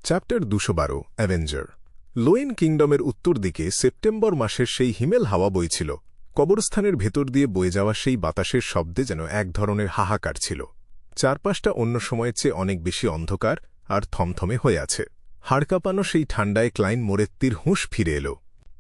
Chapter ২১২ Avenger. লোয়েন কিংডমের উত্তর দিকে September মাসের সেই হিমেল হাওয়া বইছিল। কবরস্থানের ভেতর দিয়ে বয়ে যাওয়া সেই বাতাসের শব্দে যেন এক ধরনের হাহাকার ছিল। চারপাশটা অন্য সময়ের চেয়ে অনেক বেশি অন্ধকার আর থমথমে হয়ে আছে। হাড়কাঁপানো সেই ঠান্ডায় ক্লাইন মোরেত্তির হুঁশ ফিরে এল।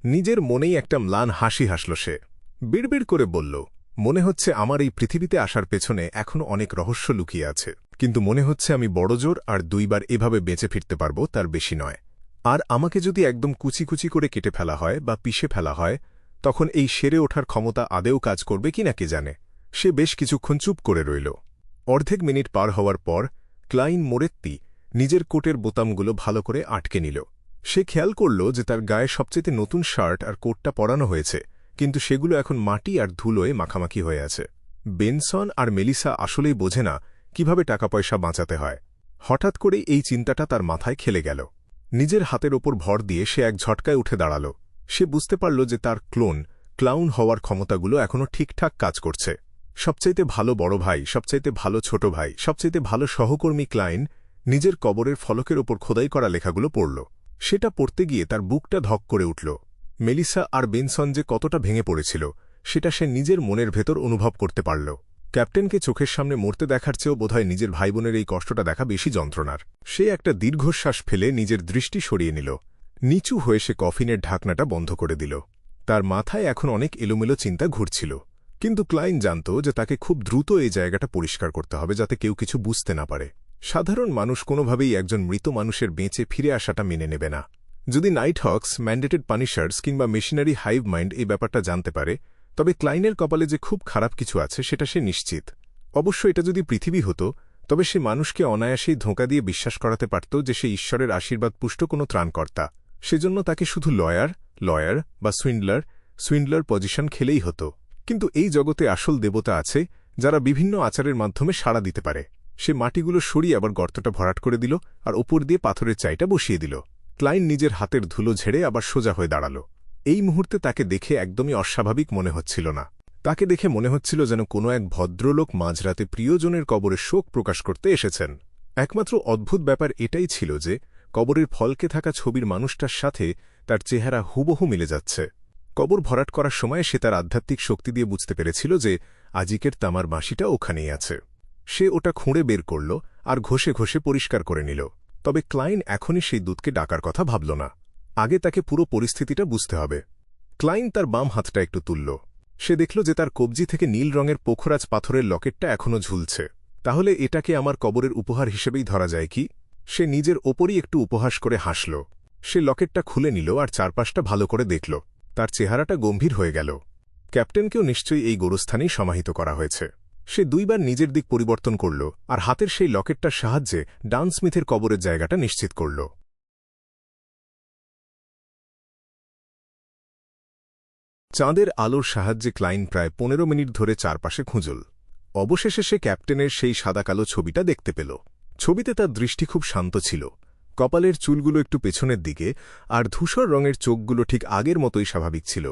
নিজের মনেই একটা ম্লান হাসি হাসল সে। বিড়বিড় করে বলল, মনে হচ্ছে আমার এই পৃথিবীতে আসার পেছনে এখনও অনেক রহস্য লুকিয়ে আছে, কিন্তু মনে হচ্ছে আমি বড়জোর আর ২ বার এভাবে বেঁচে ফিরতে পারব, তার বেশি নয়। আর আমাকে যদি একদম কুচি কুচি করে কেটে ফেলা হয় বা পিষে ফেলা হয়, তখন এই সেরে ওঠার ক্ষমতা আদেও কাজ করবে কিনা কে জানে। সে বেশ কিছুক্ষণ চুপ করে রইল। অর্ধেক মিনিট পার হওয়ার পর ক্লাইন মোরেত্তি নিজের কোটের বোতামগুলো ভালো করে আটকে নিল। সে খেয়াল করল যে তার গায়ে সবচেয়ে নতুন শার্ট আর কোটটা পরানো হয়েছে, কিন্তু সেগুলো এখন মাটি আর ধুলোয় মাখামাখি হয়ে আছে। বেনসন আর মেলিসা আসলেই বোঝে না কিভাবে টাকা পয়সা বাঁচাতে হয়। হঠাৎ করেই এই চিন্তাটা তার মাথায় খেলে গেল। নিজের হাতের ওপর ভর দিয়ে সে এক ঝটকায় উঠে দাঁড়াল। সে বুঝতে পারল যে তার ক্লাউন হওয়ার ক্ষমতাগুলো এখনও ঠিকঠাক কাজ করছে। সবচাইতে ভালো বড় ভাই, সবচাইতে ভালো ছোট ভাই, সবচাইতে ভালো সহকর্মী ক্লাইন নিজের কবরের ফলকের ওপর খোদাই করা লেখাগুলো পড়ল। সেটা পড়তে গিয়ে তার বুকটা ধক করে উঠল। মেলিসা আর বেনসন যে কতটা ভেঙে পড়েছিল সেটা সে নিজের মনের ভেতর অনুভব করতে পারল। ক্যাপ্টেনকে চোখের সামনে মরতে দেখার চেয়েও বোধহয় নিজের ভাইবোনের এই কষ্টটা দেখা বেশি যন্ত্রণার। সে একটা দীর্ঘশ্বাস ফেলে নিজের দৃষ্টি সরিয়ে নিল। নিচু হয়ে সে কফিনের ঢাকনাটা বন্ধ করে দিল। তার মাথায় এখন অনেক এলোমেলো চিন্তা ঘুরছিল, কিন্তু ক্লাইন জানত যে তাকে খুব দ্রুত এই জায়গাটা পরিষ্কার করতে হবে, যাতে কেউ কিছু বুঝতে না পারে। সাধারণ মানুষ কোনোভাবেই একজন মৃত মানুষের বেঁচে ফিরে আসাটা মেনে নেবে না। যদি নাইট হক্স, ম্যান্ডেটেড পানিশার্স কিংবা মেশিনারি হাইভ মাইন্ড এই ব্যাপারটা জানতে পারে, তবে ক্লাইনের কপালে যে খুব খারাপ কিছু আছে সেটা সে নিশ্চিত। অবশ্য এটা যদি পৃথিবী হতো, তবে সে মানুষকে অনায়াসেই ধোঁকা দিয়ে বিশ্বাস করাতে পারত যে সে ঈশ্বরের আশীর্বাদ পুষ্ট কোনো ত্রাণকর্তা। সেজন্য তাকে শুধু লয়ার বা সুইন্ডলার পজিশন খেলেই হতো। কিন্তু এই জগতে আসল দেবতা আছে যারা বিভিন্ন আচারের মাধ্যমে সাড়া দিতে পারে। সে মাটিগুলো সরিয়ে আবার গর্তটা ভরাট করে দিল আর ওপর দিয়ে পাথরের চাইটা বসিয়ে দিল। ক্লাইন নিজের হাতের ধুলো ঝেড়ে আবার সোজা হয়ে দাঁড়াল। এই মুহূর্তে তাকে দেখে একদমই অস্বাভাবিক মনে হচ্ছিল না। তাকে দেখে মনে হচ্ছিল যেন কোনো এক ভদ্রলোক মাঝরাতে প্রিয়জনের কবরে শোক প্রকাশ করতে এসেছেন। একমাত্র অদ্ভুত ব্যাপার এটাই ছিল যে কবরের ফলকে থাকা ছবির মানুষটার সাথে তার চেহারা হুবহু মিলে যাচ্ছে। কবর ভরাট করার সময় সে তার আধ্যাত্মিক শক্তি দিয়ে বুঝতে পেরেছিল যে আজিকের তামার বাঁশিটা ওখানেই আছে। সে ওটা খুঁড়ে বের করল আর ঘষে ঘষে পরিষ্কার করে নিল। তবে ক্লাইন এখনই সেই দূতকে ডাকার কথা ভাবল না। আগে তাকে পুরো পরিস্থিতিটা বুঝতে হবে। ক্লাইন তার বাম হাতটা একটু তুলল। সে দেখল যে তার কবজি থেকে নীল রঙের পোখরাজ পাথরের লকেটটা এখনও ঝুলছে। তাহলে এটাকে আমার কবরের উপহার হিসেবেই ধরা যায় কি? সে নিজের ওপরই একটু উপহাস করে হাসল। সে লকেটটা খুলে নিল আর চারপাশটা ভালো করে দেখল। তার চেহারাটা গম্ভীর হয়ে গেল। ক্যাপ্টেনকেও নিশ্চয়ই এই গোরস্থানেই সমাহিত করা হয়েছে। সে ২ বার নিজের দিক পরিবর্তন করল আর হাতের সেই লকেটটার সাহায্যে ডান স্মিথের কবরের জায়গাটা নিশ্চিত করল। চাঁদের আলোর সাহায্যে ক্লাইন প্রায় ১৫ মিনিট ধরে চারপাশে খুঁজল। অবশেষে সে ক্যাপ্টেনের সেই সাদা-কালো ছবিটা দেখতে পেল। ছবিতে তার দৃষ্টি খুব শান্ত ছিল। কপালের চুলগুলো একটু পেছনের দিকে আর ধূসর রঙের চোখগুলো ঠিক আগের মতোই স্বাভাবিক ছিল।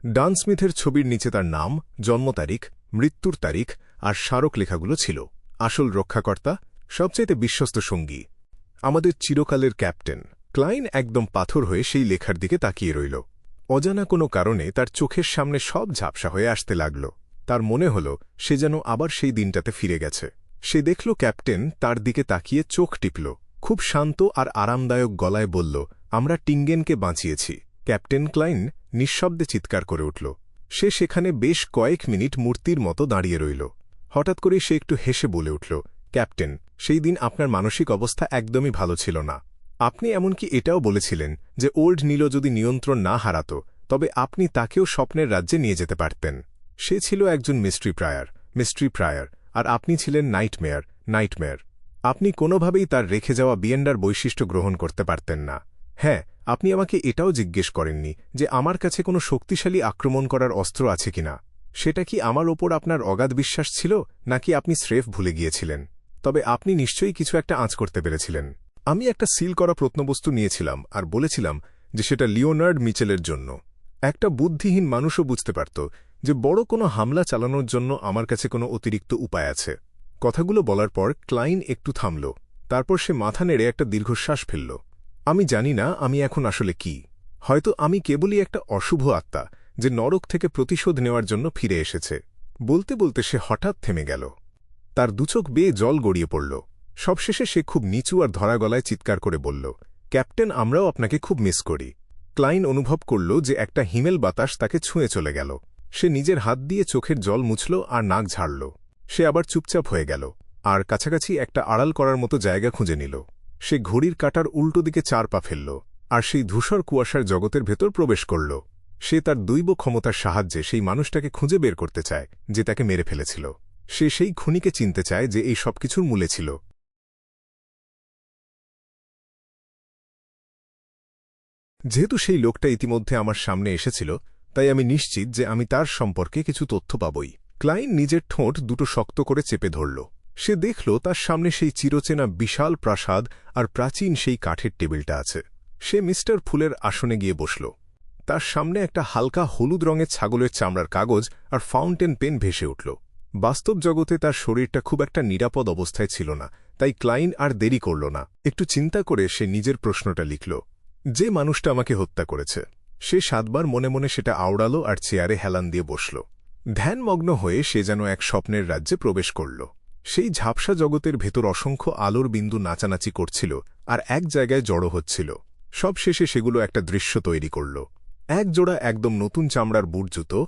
ডান স্মিথের ছবির নিচে তার নাম, জন্ম তারিখ, মৃত্যুর তারিখ আর স্মারক লেখাগুলো ছিল। আসল রক্ষাকর্তা, সবচাইতে বিশ্বস্ত সঙ্গী, আমাদের চিরকালের ক্যাপ্টেন। ক্লাইন একদম পাথর হয়ে সেই লেখার দিকে তাকিয়ে রইল। অজানা কোনো কারণে তার চোখের সামনে সব ঝাপসা হয়ে আসতে লাগল। তার মনে হল সে যেন আবার সেই দিনটাতে ফিরে গেছে। সে দেখল ক্যাপ্টেন তার দিকে তাকিয়ে চোখ টিপল। খুব শান্ত আর আরামদায়ক গলায় বলল, আমরা টিঙ্গেনকে বাঁচিয়েছি। ক্যাপ্টেন ক্লাইন নিঃশব্দে চিৎকার করে উঠল। সে সেখানে বেশ কয়েক মিনিট মূর্তির মতো দাঁড়িয়ে রইল। হঠাৎ করে সে একটু হেসে বলে উঠল, ক্যাপ্টেন, সেই দিন আপনার মানসিক অবস্থা একদমই ভালো ছিল না। আপনি এমনকি এটাও বলেছিলেন যে ওল্ড নীল যদি নিয়ন্ত্রণ না হারাত, তবে আপনি তাকেও স্বপ্নের রাজ্যে নিয়ে যেতে পারতেন। সে ছিল একজন মিস্ট্রি প্রায়ার, আর আপনি ছিলেন নাইটমেয়ার। আপনি কোনোভাবেই তার রেখে যাওয়া বিয়েন্ডার বৈশিষ্ট্য গ্রহণ করতে পারতেন না। হ্যাঁ, আপনি আমাকে এটাও জিজ্ঞেস করেননি যে আমার কাছে কোনো শক্তিশালী আক্রমণ করার অস্ত্র আছে কিনা। সেটা কি আমার ওপর আপনার অগাধ বিশ্বাস ছিল, নাকি আপনি স্রেফ ভুলে গিয়েছিলেন? তবে আপনি নিশ্চয়ই কিছু একটা আঁচ করতে পেরেছিলেন। আমি একটা সিল করা প্রত্নবস্তু নিয়েছিলাম আর বলেছিলাম যে সেটা লিওনার্ড মিচেলের জন্য। একটা বুদ্ধিহীন মানুষও বুঝতে পারত যে বড় কোনো হামলা চালানোর জন্য আমার কাছে কোনো অতিরিক্ত উপায় আছে। কথাগুলো বলার পর ক্লাইন একটু থামল। তারপর সে মাথা নেড়ে একটা দীর্ঘশ্বাস ফেলল। আমি জানি না আমি এখন আসলে কি। হয়তো আমি কেবলই একটা অশুভ আত্মা যে নরক থেকে প্রতিশোধ নেওয়ার জন্য ফিরে এসেছে। বলতে বলতে সে হঠাৎ থেমে গেল। তার দুচোখ বেয়ে জল গড়িয়ে পড়ল। সবশেষে সে খুব নিচু আর ধরা গলায় চিৎকার করে বলল, ক্যাপ্টেন, আমরাও আপনাকে খুব মিস করি। ক্লাইন অনুভব করল যে একটা হিমেল বাতাস তাকে ছুঁয়ে চলে গেল। সে নিজের হাত দিয়ে চোখের জল মুছল আর নাক ঝাড়ল। সে আবার চুপচাপ হয়ে গেল আর কাছাকাছি একটা আড়াল করার মতো জায়গা খুঁজে নিল। সে ঘড়ির কাঁটার উল্টো দিকে 4 পা ফেলল আর সেই ধূসর কুয়াশার জগতের ভেতর প্রবেশ করল। সে তার দৈব ক্ষমতার সাহায্যে সেই মানুষটাকে খুঁজে বের করতে চায় যে তাকে মেরে ফেলেছিল। সে সেই খুনিকে চিনতে চায় যে এই সবকিছুর মূলে ছিল। যেহেতু সেই লোকটা ইতিমধ্যে আমার সামনে এসেছিল, তাই আমি নিশ্চিত যে আমি তার সম্পর্কে কিছু তথ্য পাবই। ক্লাইন নিজের ঠোঁট দুটো শক্ত করে চেপে ধরল। সে দেখল তার সামনে সেই চিরচেনা বিশাল প্রাসাদ আর প্রাচীন সেই কাঠের টেবিলটা আছে। সে মিস্টার ফুলের আসনে গিয়ে বসল। তার সামনে একটা হালকা হলুদ রঙের ছাগলের চামড়ার কাগজ আর ফাউন্টেন পেন ভেসে উঠল। বাস্তব জগতে তার শরীরটা খুব একটা নিরাপদ অবস্থায় ছিল না, তাই ক্লাইন আর দেরি করল না। একটু চিন্তা করে সে নিজের প্রশ্নটা লিখল। যে মানুষটা আমাকে হত্যা করেছে। সে 7 বার মনে মনে সেটা আওড়াল আর চেয়ারে হেলান দিয়ে বসল। ধ্যানমগ্ন হয়ে সে যেন এক স্বপ্নের রাজ্যে প্রবেশ করল। সেই ঝাপসা জগতের ভেতর অসংখ্য আলোর বিন্দু নাচানাচি করছিল আর এক জায়গায় জড়ো হচ্ছিল। সব শেষে সেগুলো একটা দৃশ্য তৈরি করল। এক জোড়া একদম নতুন চামড়ার বুট জুতো,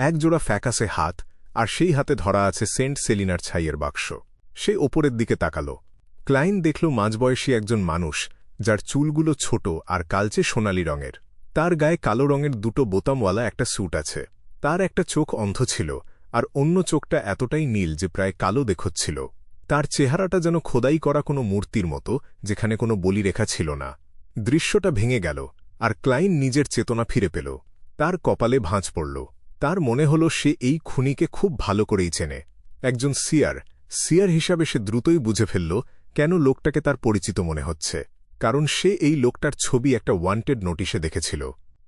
এক জোড়া ফ্যাকাসে হাত, আর সেই হাতে ধরা আছে সেন্ট সেলিনার ছাইয়ের বাক্স। সে ওপরের দিকে তাকাল। ক্লাইন দেখল মাঝবয়সী একজন মানুষ, যার চুলগুলো ছোট আর কালচে সোনালি রঙের। তার গায়ে কালো রঙের দুটো বোতামওয়ালা একটা স্যুট আছে। তার একটা চোখ অন্ধ ছিল আর অন্য চোখটা এতটাই নীল যে প্রায় কালো দেখাচ্ছিল। তার চেহারাটা যেন খোদাই করা কোনো মূর্তির মতো, যেখানে কোনো বলিরেখা ছিল না। দৃশ্যটা ভেঙে গেল আর ক্লাইন নিজের চেতনা ফিরে পেল। তার কপালে ভাঁজ পড়ল। তার মনে হল সে এই খুনিকে খুব ভালো করেই চেনে। একজন সিয়ার হিসাবে সে দ্রুতই বুঝে ফেলল কেন লোকটাকে তার পরিচিত মনে হচ্ছে। কারণ সে এই লোকটার ছবি একটা ওয়ান্টেড নোটিশে দেখেছিল।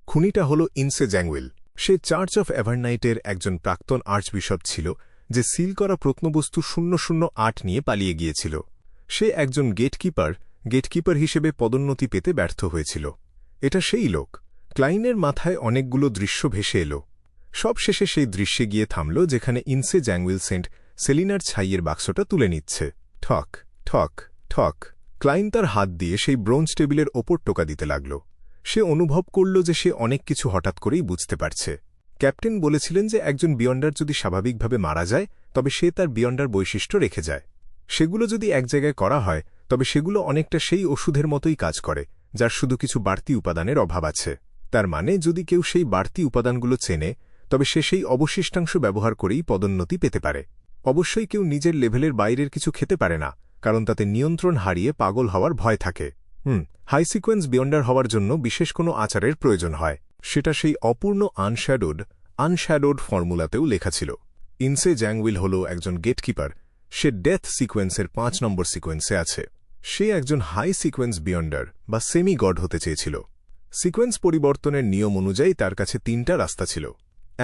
খুনিটা হল ইনসে জ্যাংউইল। সে চার্চ অফ এভারনাইটের একজন প্রাক্তন আর্চবিশপ ছিল, যে সিল করা প্রত্নবস্তু 008 নিয়ে পালিয়ে গিয়েছিল। সে একজন গেটকিপার হিসেবে পদোন্নতি পেতে ব্যর্থ হয়েছিল। এটা সেই লোক। ক্লাইনের মাথায় অনেকগুলো দৃশ্য ভেসে এলো। সব শেষে সেই দৃশ্যে গিয়ে থামল যেখানে ইনসে জ্যাংউইল সেন্ট সেলিনার ছাইয়ের বাক্সটা তুলে নিচ্ছে। ঠক ঠক ঠক। ক্লাইন তার হাত দিয়ে সেই ব্রোঞ্জ টেবিলের ওপর টোকা দিতে লাগল। সে অনুভব করল যে সে অনেক কিছু হঠাৎ করেই বুঝতে পারছে। ক্যাপ্টেন বলেছিলেন যে একজন বিয়ন্ডার যদি স্বাভাবিকভাবে মারা যায়, তবে সে তার বিয়ন্ডার বৈশিষ্ট্য রেখে যায়। সেগুলো যদি এক জায়গায় করা হয়, তবে সেগুলো অনেকটা সেই ওষুধের মতোই কাজ করে, যার শুধু কিছু বাড়তি উপাদানের অভাব আছে। তার মানে যদি কেউ সেই বাড়তি উপাদানগুলো চেনে, তবে সে সেই অবশিষ্টাংশ ব্যবহার করেই পদোন্নতি পেতে পারে। অবশ্যই কেউ নিজের লেভেলের বাইরের কিছু খেতে পারে না, কারণ তাতে নিয়ন্ত্রণ হারিয়ে পাগল হওয়ার ভয় থাকে। হাই সিকোয়েন্স বিয়ন্ডার হওয়ার জন্য বিশেষ কোনো আচারের প্রয়োজন হয়। সেটা সেই অপূর্ণ আনশ্যাডোড ফর্মুলাতেও লেখা ছিল। ইনসে জ্যাংউইল হল একজন গেটকিপার। সে ডেথ সিকোয়েন্সের 5 নম্বর সিকোয়েন্সে আছে। সে একজন হাই সিকোয়েন্স বিয়ন্ডার বা সেমি গড হতে চেয়েছিল। সিকোয়েন্স পরিবর্তনের নিয়ম অনুযায়ী তার কাছে 3টা রাস্তা ছিল।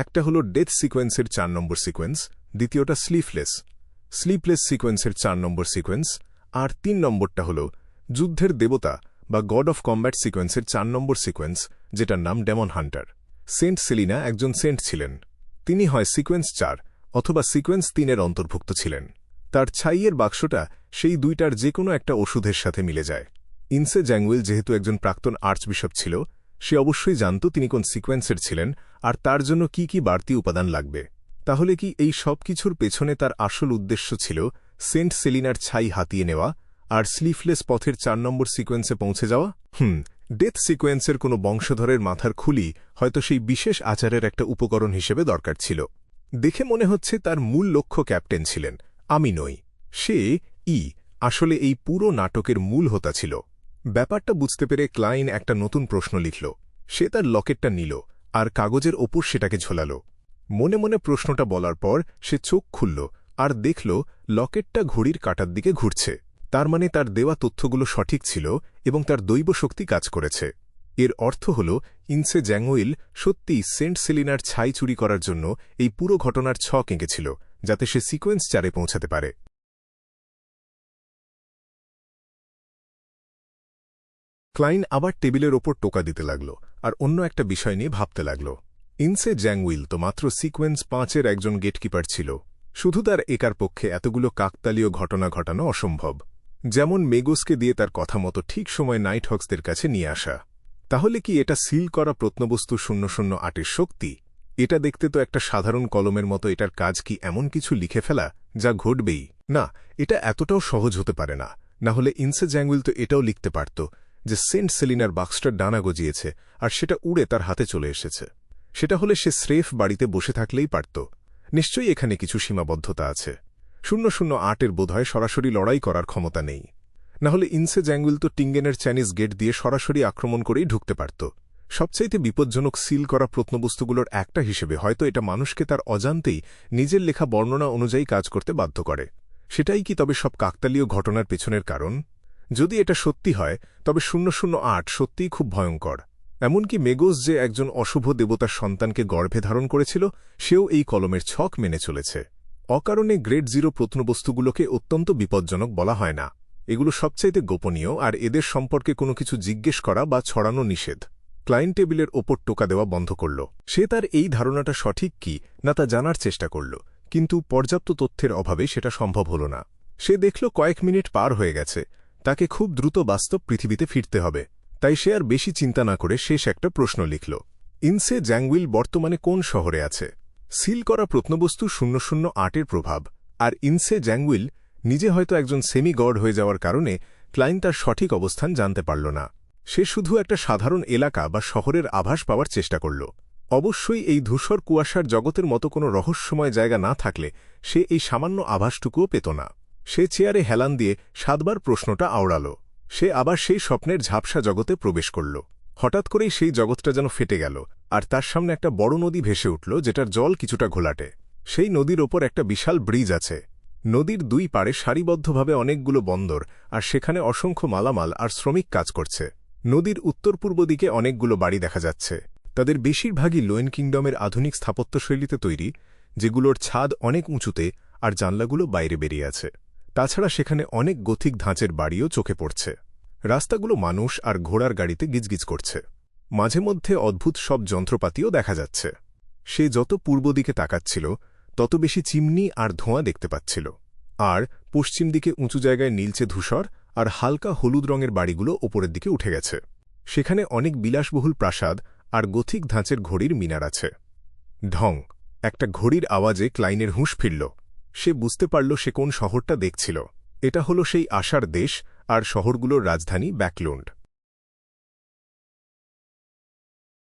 একটা হল ডেথ সিকোয়েন্সের 4 নম্বর সিকোয়েন্স, দ্বিতীয়টা স্লিপলেস সিকোয়েন্সের 4 নম্বর সিকোয়েন্স, আর 3 নম্বরটা হল যুদ্ধের দেবতা বা গড অফ কম্ব্যাট সিকোয়েন্সের 4 নম্বর সিকোয়েন্স, যেটার নাম ডেমন হান্টার। সেন্ট সেলিনা একজন সেন্ট ছিলেন। তিনি হয় সিকোয়েন্স 4 অথবা সিকোয়েন্স 3-এর অন্তর্ভুক্ত ছিলেন। তার ছাইয়ের বাক্সটা সেই দুইটার যে কোনো একটা ওষুধের সাথে মিলে যায়। ইনসে জ্যাংউইল যেহেতু একজন প্রাক্তন আর্চবিশপ ছিল, সে অবশ্যই জানত তিনি কোন সিকোয়েন্সের ছিলেন আর তার জন্য কি কি বাড়তি উপাদান লাগবে। তাহলে কি এই সব কিছুর পেছনে তার আসল উদ্দেশ্য ছিল সেন্ট সেলিনার ছাই হাতিয়ে নেওয়া আর স্লিফলেস পথের 4 নম্বর সিকোয়েন্সে পৌঁছে যাওয়া? ডেথ সিকোয়েন্সের কোনো বংশধরের মাথার খুলি হয়তো সেই বিশেষ আচারের একটা উপকরণ হিসেবে দরকার ছিল। দেখে মনে হচ্ছে তার মূল লক্ষ্য ক্যাপ্টেন ছিলেন, আমি নই। সে আসলে এই পুরো নাটকের মূল হোতা ছিল। ব্যাপারটা বুঝতে পেরে ক্লাইন একটা নতুন প্রশ্ন লিখল। সে তার লকেটটা নিল আর কাগজের ওপর সেটাকে ঝোলাল। মনে মনে প্রশ্নটা বলার পর সে চোখ খুলল আর দেখল লকেটটা ঘড়ির কাঁটার দিকে ঘুরছে। তার মানে তার দেওয়া তথ্যগুলো সঠিক ছিল এবং তার দৈব শক্তি কাজ করেছে। এর অর্থ হল ইনসে জ্যাংউইল সত্যিই সেন্ট সেলিনার ছাই চুরি করার জন্য এই পুরো ঘটনার ছক এঁকেছিল, যাতে সে সিকোয়েন্স 4-এ পৌঁছাতে পারে। ক্লাইন আবার টেবিলের ওপর টোকা দিতে লাগল আর অন্য একটা বিষয় নিয়ে ভাবতে লাগল। ইনসে জ্যাংউইল তো মাত্র সিকোয়েন্স 5-এর একজন গেটকিপার ছিল। শুধু তার একার পক্ষে এতগুলো কাকতালীয় ঘটনা ঘটানো অসম্ভব। যেমন মেগোসকে দিয়ে তার কথা মতো ঠিক সময় নাইট হক্সদের কাছে নিয়ে আসা। তাহলে কি এটা সিল করা প্রত্নবস্তু 008-এর শক্তি? এটা দেখতে তো একটা সাধারণ কলমের মতো। এটার কাজ কি এমন কিছু লিখে ফেলা যা ঘটবেই? না, এটা এতটাও সহজ হতে পারে না। না হলে ইনসে জ্যাংউইল তো এটাও লিখতে পারত যে সেন্ট সেলিনার বাক্সটার ডানা গজিয়েছে আর সেটা উড়ে তার হাতে চলে এসেছে। সেটা হলে সে স্রেফ বাড়িতে বসে থাকলেই পারত। নিশ্চয়ই এখানে কিছু সীমাবদ্ধতা আছে। 008-এর বোধহয় সরাসরি লড়াই করার ক্ষমতা নেই। না হলে ইনসে জ্যাংউইল তো টিঙ্গেনের চাইনিজ গেট দিয়ে সরাসরি আক্রমণ করেই ঢুকতে পারত। সবচাইতে বিপজ্জনক সিল করা প্রত্নবস্তুগুলোর একটা হিসেবে হয়তো এটা মানুষকে তার অজান্তেই নিজের লেখা বর্ণনা অনুযায়ী কাজ করতে বাধ্য করে। সেটাই কি তবে সব কাকতালীয় ঘটনার পেছনের কারণ? যদি এটা সত্যি হয় তবে 008 সত্যিই খুব ভয়ঙ্কর। এমনকি মেগোস যে একজন অশুভ দেবতার সন্তানকে গর্ভে ধারণ করেছিল, সেও এই কলমের ছক মেনে চলেছে। অকারণে গ্রেড 0 প্রত্নবস্তুগুলোকে অত্যন্ত বিপজ্জনক বলা হয় না। এগুলো সবচাইতে গোপনীয় আর এদের সম্পর্কে কোনো কিছু জিজ্ঞেস করা বা ছড়ানো নিষেধ। ক্লায়েন্ট টেবিলের ওপর টোকা দেওয়া বন্ধ করল। সে তার এই ধারণাটা সঠিক কি না তা জানার চেষ্টা করল, কিন্তু পর্যাপ্ত তথ্যের অভাবে সেটা সম্ভব হল না। সে দেখল কয়েক মিনিট পার হয়ে গেছে। তাকে খুব দ্রুত বাস্তব পৃথিবীতে ফিরতে হবে। তাই সে আর বেশি চিন্তা না করে শেষ একটা প্রশ্ন লিখল। ইনসে জ্যাংউইল বর্তমানে কোন শহরে আছে? সিল করা প্রত্নবস্তু 008-এর প্রভাব আর ইনসে জ্যাংউইল নিজে হয়তো একজন সেমি গড হয়ে যাওয়ার কারণে ক্লাইন তার সঠিক অবস্থান জানতে পারল না। সে শুধু একটা সাধারণ এলাকা বা শহরের আভাস পাওয়ার চেষ্টা করল। অবশ্যই এই ধূসর কুয়াশার জগতের মতো কোনো রহস্যময় জায়গা না থাকলে সে এই সামান্য আভাসটুকুও পেত না। সে চেয়ারে হেলান দিয়ে 7বার প্রশ্নটা আওড়াল। সে আবার সেই স্বপ্নের ঝাপসা জগতে প্রবেশ করল। হঠাৎ করেই সেই জগৎটা যেন ফেটে গেল আর তার সামনে একটা বড় নদী ভেসে উঠল, যেটার জল কিছুটা ঘোলাটে। সেই নদীর ওপর একটা বিশাল ব্রিজ আছে। নদীর দুই পাড়ে সারিবদ্ধভাবে অনেকগুলো বন্দর, আর সেখানে অসংখ্য মালামাল আর শ্রমিক কাজ করছে। নদীর উত্তর পূর্ব দিকে অনেকগুলো বাড়ি দেখা যাচ্ছে। তাদের বেশিরভাগই লোয়েন কিংডমের আধুনিক স্থাপত্যশৈলীতে তৈরি, যেগুলোর ছাদ অনেক উঁচুতে আর জানলাগুলো বাইরে বেরিয়ে আছে। তাছাড়া সেখানে অনেক গথিক ধাঁচের বাড়িও চোখে পড়ছে। রাস্তাগুলো মানুষ আর ঘোড়ার গাড়িতে গিজগিজ করছে। মাঝে মধ্যে অদ্ভুত সব যন্ত্রপাতিও দেখা যাচ্ছে। সে যত পূর্ব দিকে তাকাচ্ছিল তত বেশি চিমনি আর ধোঁয়া দেখতে পাচ্ছিল। আর পশ্চিম দিকে উঁচু জায়গায় নীলচে ধূসর আর হালকা হলুদ রঙের বাড়িগুলো ওপরের দিকে উঠে গেছে। সেখানে অনেক বিলাসবহুল প্রাসাদ আর গথিক ধাঁচের ঘড়ির মিনার আছে। ঢং! একটা ঘড়ির আওয়াজে ক্লাইনের হুঁশ ফিরল। সে বুঝতে পারল সে কোন শহরটা দেখছিল। এটা হলো সেই আশার দেশ আর শহরগুলোর রাজধানী ব্যাকলুন্ড।